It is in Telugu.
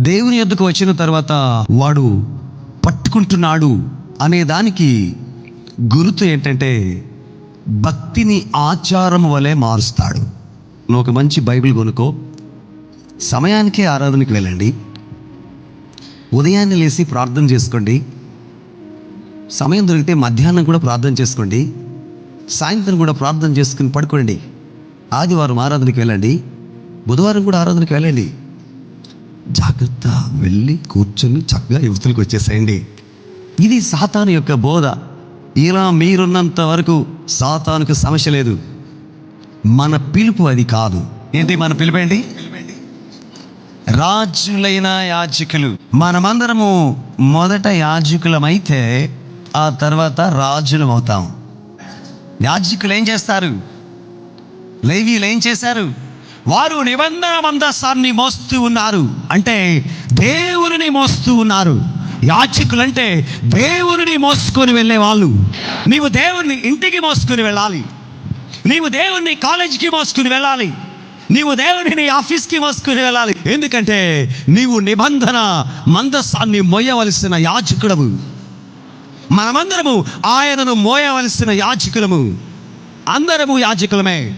దేవుని యొద్దకు వచ్చిన తర్వాత వాడు పట్టుకుంటున్నాడు అనే దానికి గుర్తు ఏంటంటే భక్తిని ఆచారం వలె మారుస్తాడు. నువ్వు ఒక మంచి బైబిల్ కొనుక్కో, సమయానికే ఆరాధనకి వెళ్ళండి, ఉదయాన్నే లేచి ప్రార్థన చేసుకోండి, సమయం దొరికితే మధ్యాహ్నం కూడా ప్రార్థన చేసుకోండి, సాయంత్రం కూడా ప్రార్థన చేసుకుని పడుకోండి. ఆదివారం ఆరాధనకి వెళ్ళండి, బుధవారం కూడా ఆరాధనకి వెళ్ళండి. జాగ్రత్త వెళ్ళి కూర్చొని చక్కగా యువతులకు వచ్చేసేయండి. ఇది సాతాను యొక్క బోధ. ఇలా మీరున్నంత వరకు సాతానుకు సమస్య లేదు. మన పిలుపు అది కాదు. ఏంటి మన పిలుపు? ఏంటి? రాజులైన యాజకులు. మనమందరము మొదట యాజకులమైతే ఆ తర్వాత రాజులం అవుతాం. యాజకులు ఏం చేస్తారు? లేవీయులు ఏం చేశారు? వారు నిబంధన మందసాన్ని మోస్తూ ఉన్నారు, అంటే దేవుని మోస్తూ ఉన్నారు. యాజకులు అంటే దేవుని మోసుకొని వెళ్ళే వాళ్ళు. నీవు దేవుని ఇంటికి మోసుకొని వెళ్ళాలి, నీవు దేవుని కాలేజీకి మోసుకొని వెళ్ళాలి, నీవు దేవుని ఆఫీస్కి మోసుకొని వెళ్ళాలి. ఎందుకంటే నీవు నిబంధన మందసాన్ని మోయవలసిన యాజకుడము. మనమందరము ఆయనను మోయవలసిన యాజకులము. అందరము యాజకులమే.